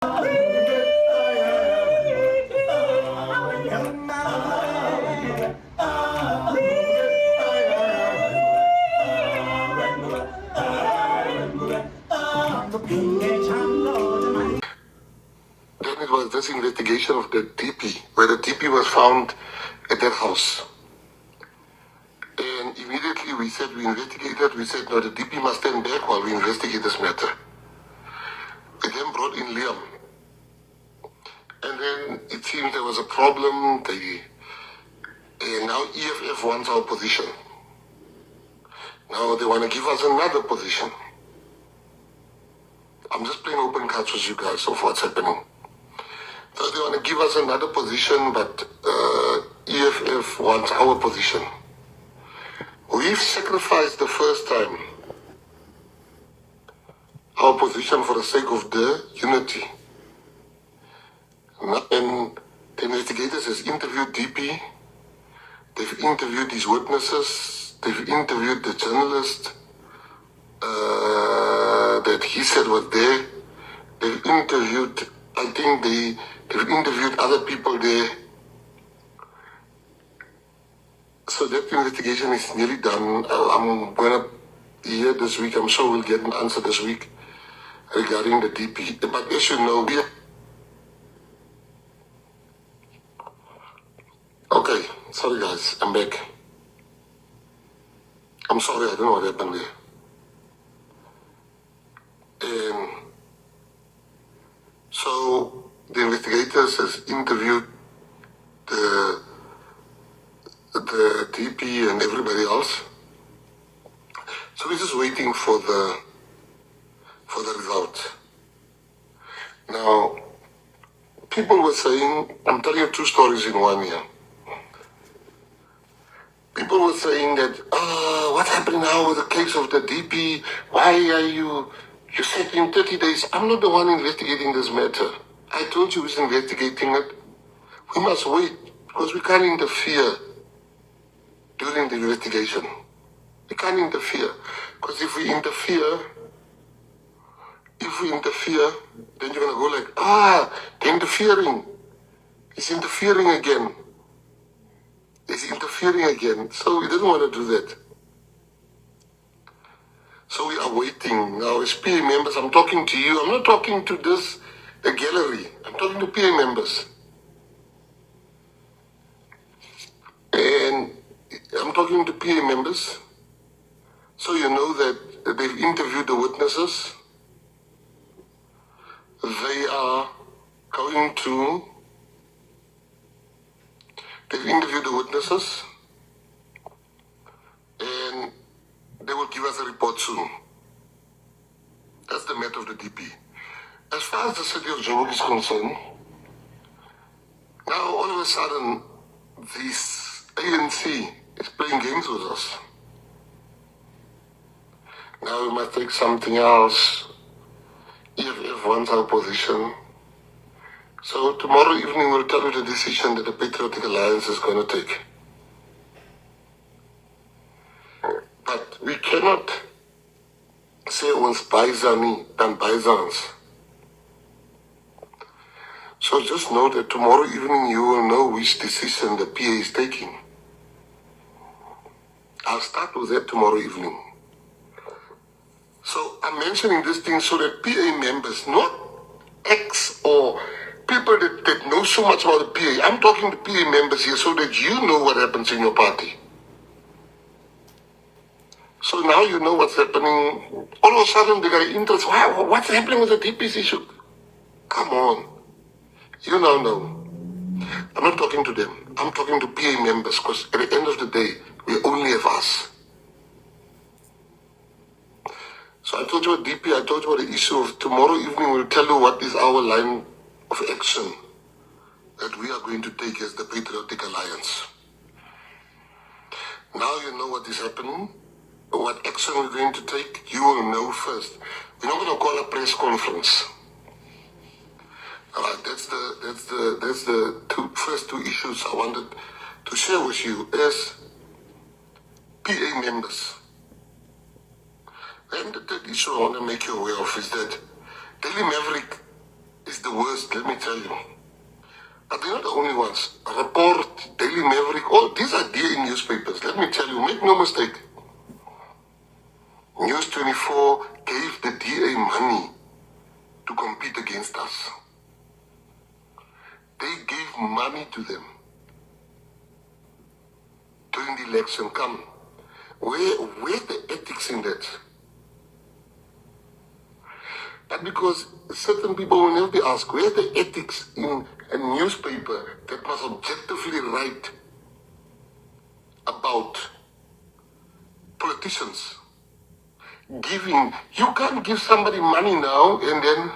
Then it was this investigation of the DP, where the DP was found at that house. And immediately we said we investigated, we said no, the DP must stand back while we investigate this matter. We then brought in Liam. And then it seems there was a problem. And now EFF wants our position. Now they want to give us another position. I'm just playing open cards with you guys of what's happening. So they want to give us another position, but EFF wants our position. We've sacrificed the first time our position for the sake of the unity. And the investigators has interviewed DP, they've interviewed his witnesses, they've interviewed the journalist that he said was there. They've interviewed, I think they've interviewed other people there. So that investigation is nearly done. I'm going to hear this week, I'm sure we'll get an answer this week regarding the DP. But as you know, okay, sorry guys, I'm back. I'm sorry, I don't know what happened there. And so the investigators has interviewed the DP and everybody else. So we're just waiting for the result. Now, people were saying, I'm telling you two stories in one year. People were saying that, what's happening now with the case of the DP? Why are you said in 30 days? I'm not the one investigating this matter. I told you who's investigating it. We must wait because we can't interfere during the investigation. We can't interfere because if we interfere, then you're going to go like, they're interfering. He's interfering again. He's interfering again. So we didn't want to do that. So we are waiting. Now as PA members, I'm talking to you. I'm not talking to the gallery. I'm talking to PA members. And I'm talking to PA members. So you know that they've interviewed the witnesses. They are going to... They've interviewed the witnesses. And they will give us a report soon. That's the matter of the DP. As far as the city of Joburg is concerned, now all of a sudden, this ANC is playing games with us. Now we must take something else. EFF wants our position. So tomorrow evening we'll tell you the decision that the Patriotic Alliance is going to take. But we cannot say ons Baizani dan Baizans. So just know that tomorrow evening you will know which decision the PA is taking. I'll start with that tomorrow evening. So I'm mentioning this thing so that PA members, not ex or people that know so much about the PA, I'm talking to PA members here so that you know what happens in your party. So now you know what's happening. All of a sudden they got an interest. Wow, what's happening with the DP's issue? Come on. You now know. I'm not talking to them. I'm talking to PA members because at the end of the day, we only have us. So I told you about DP, I told you about the issue of tomorrow evening. We'll tell you what is our line of action that we are going to take as the Patriotic Alliance. Now you know what is happening, what action we're going to take. You will know first. We're not going to call a press conference. All right, that's the first two issues I wanted to share with you as PA members. And the third issue I want to make you aware of is that Daily Maverick is the worst, let me tell you. But they're not the only ones. Report, Daily Maverick, all these are DA newspapers. Let me tell you, make no mistake. News 24 gave the DA money to compete against us. They gave money to them during the election. Come, where's the ethics in that? But because certain people will never be asked, where's the ethics in a newspaper that must objectively write about politicians? You can't give somebody money now and then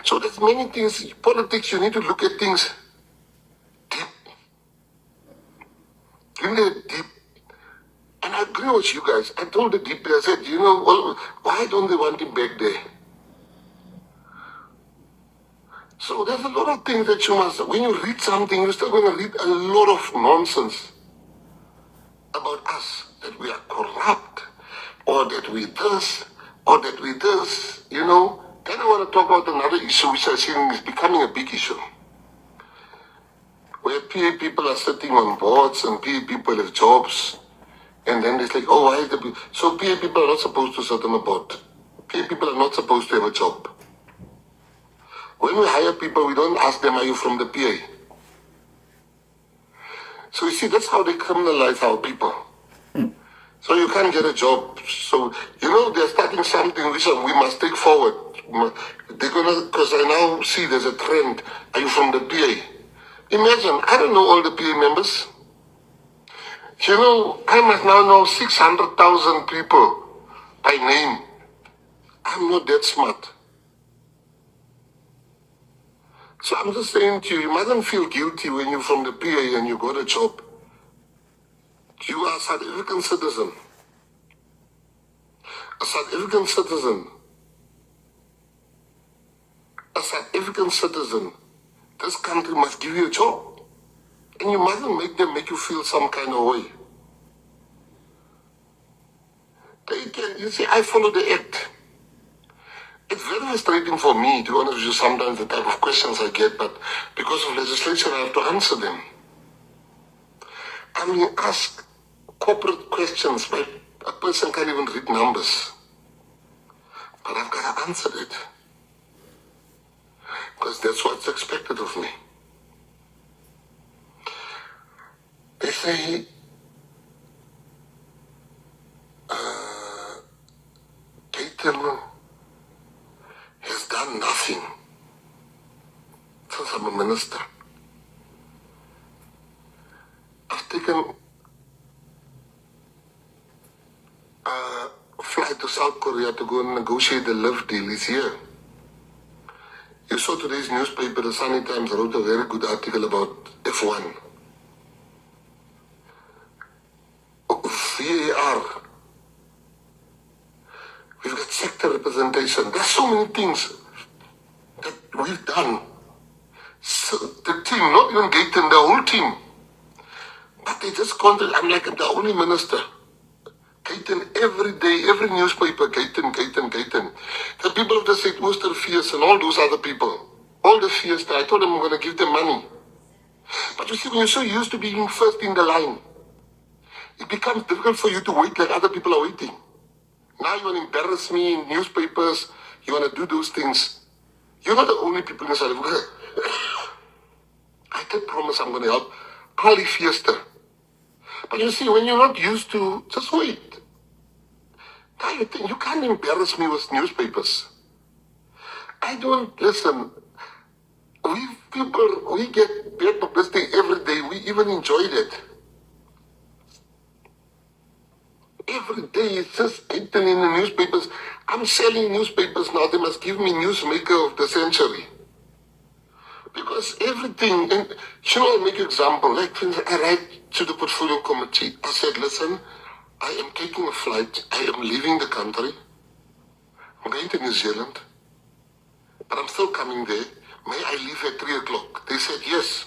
so there's many things. Politics, you need to look at things deep. Really deep. And I agree with you guys. I told the DP, I said, well, why don't they want him back there? So there's a lot of things that you must, when you read something, you're still going to read a lot of nonsense about us, that we are corrupt, or that we this, or that we this, Then I want to talk about another issue which I think is becoming a big issue. Where PA people are sitting on boards and PA people have jobs, and then it's like, oh, why is the... So PA people are not supposed to sit on a board. PA people are not supposed to have a job. When we hire people, we don't ask them, are you from the PA? So you see, that's how they criminalize our people. So you can't get a job. So, they're starting something which we must take forward. They're gonna, because I now see there's a trend. Are you from the PA? Imagine, I don't know all the PA members. I must now know 600,000 people by name. I'm not that smart. So I'm just saying to you, you mustn't feel guilty when you're from the PA and you got a job. You are a South African citizen. A South African citizen. A South African citizen. This country must give you a job. And you mustn't make them make you feel some kind of way. You see, I follow the act. It's very frustrating for me, to be honest with you, sometimes the type of questions I get, but because of legislation, I have to answer them. I mean, ask corporate questions, but a person can't even read numbers. But I've got to answer it. Because that's what's expected of me. They say, Peyton has done nothing since I'm a minister. I've taken a flight to South Korea to go and negotiate the live deal. It's here. You saw today's newspaper, the Sunday Times, wrote a very good article about F1. VAR. We've got sector representation. There's so many things that we've done. So the team, not even Gayton, the whole team. But they just constantly, I'm like, I'm the only minister. Gayton, every day, every newspaper, Gayton. The people of the St. Worcester Fierce and all those other people, all the Fierce, I told them I'm going to give them money. But you see, when you're so used to being first in the line, it becomes difficult for you to wait like other people are waiting. Now you want to embarrass me in newspapers, you want to do those things. You're not the only people in South Africa. I did promise I'm going to help Carly Fiesta. But you see, when you're not used to, just wait. Now you think, you can't embarrass me with newspapers. I don't, listen, we get bad publicity every day. We even enjoy that. Every day it's just getting in the newspapers. I'm selling newspapers now. They must give me newsmaker of the century. Because everything, and I'll make an example. Like, I write to the portfolio committee. I said, listen, I am taking a flight. I am leaving the country. I'm going to New Zealand. But I'm still coming there. May I leave at 3 o'clock? They said, yes.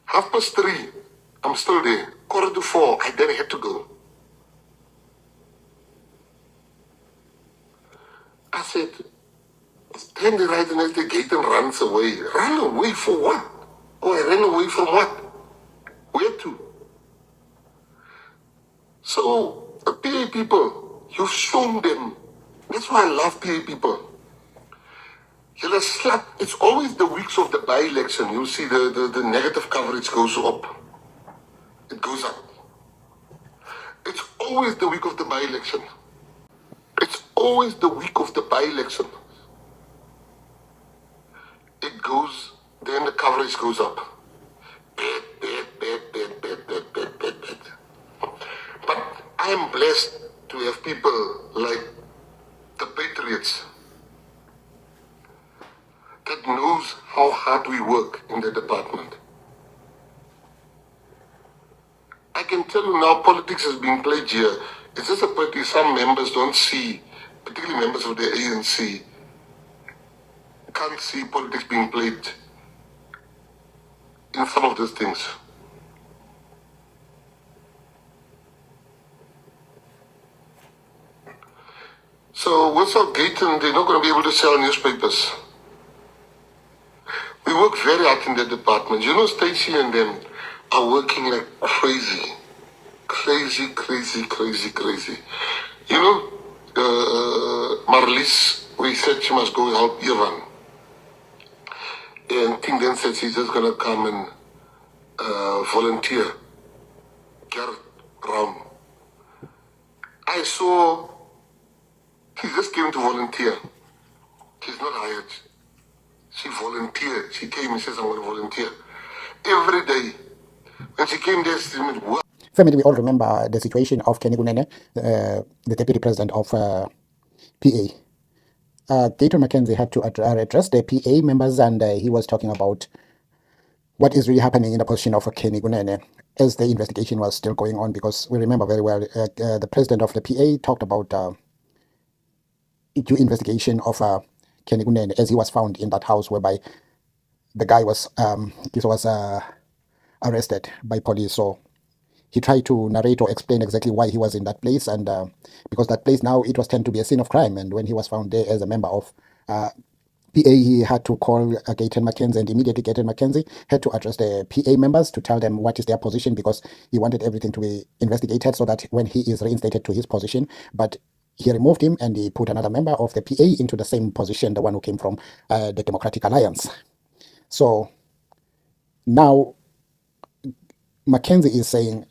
3:30. I'm still there. 3:45, I then had to go. I said, stand right next to the gate and runs away. Run away for what? Oh, I ran away from what? Where to? So, PA people, you've shown them. That's why I love PA people. You'll slap. It's always the weeks of the by-election. You'll see the negative coverage goes up. It goes up. It's always the week of the by-election. It's always the week of the by-election. It goes, then the coverage goes up. Bad, bad, bad, bad, bad, bad, bad, bad, bad. But I am blessed to have people like the Patriots that knows how hard we work in the department. I can tell you now politics is being played here. It's just a pity some members don't see, particularly members of the ANC, can't see politics being played in some of these things. So with our Gayton, they're not going to be able to sell newspapers. We work very hard in the department. You know, Stacey and them are working like crazy. Crazy, crazy, crazy, crazy. You know, Marlies, we said she must go help Ivan. And Ting then said she's just going to come and volunteer. Garrett Brown. I saw, she just came to volunteer. She's not hired. She volunteered. She came and says, I'm going to volunteer. Every day. When she came there, she said, what? Family, we all remember the situation of Kenny Kunene, the deputy president of PA. Dayton McKenzie had to address the PA members, and he was talking about what is really happening in the position of Kenny Kunene as the investigation was still going on, because we remember very well the president of the PA talked about due investigation of Kenny Kunene as he was found in that house whereby the guy was arrested by police. So he tried to narrate or explain exactly why he was in that place, and because that place now it was tend to be a scene of crime, and when he was found there as a member of PA, he had to call Gayton McKenzie, and immediately Gayton McKenzie had to address the PA members to tell them what is their position, because he wanted everything to be investigated so that when he is reinstated to his position. But he removed him and he put another member of the PA into the same position, the one who came from the Democratic Alliance. So now McKenzie is saying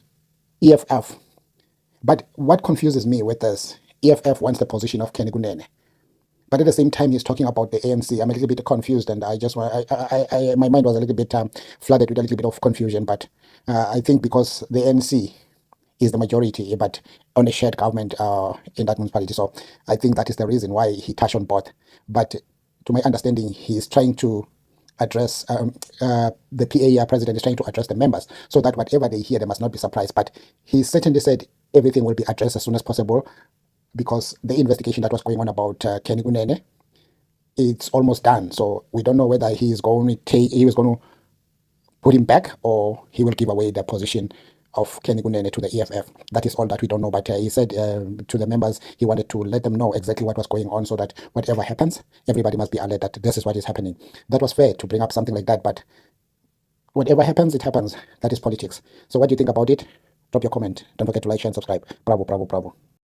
EFF. But what confuses me with this, EFF wants the position of Kenny Kunene. But at the same time, he's talking about the ANC. I'm a little bit confused, and I just want, my mind was a little bit flooded with a little bit of confusion. But I think because the ANC is the majority, but on a shared government in that municipality, so I think that is the reason why he touched on both. But to my understanding, he's trying to address the PA president is trying to address the members so that whatever they hear, they must not be surprised. But he certainly said everything will be addressed as soon as possible, because the investigation that was going on about Kenny Kunene, it's almost done. So we don't know whether he was going to put him back, or he will give away the position of Kenny Kunene to the EFF. That is all that we don't know. But he said to the members, he wanted to let them know exactly what was going on, so that whatever happens, everybody must be alert that this is what is happening. That was fair to bring up something like that, but whatever happens, it happens. That is politics. So what do you think about it? Drop your comment. Don't forget to like, share, and subscribe. Bravo, bravo, bravo.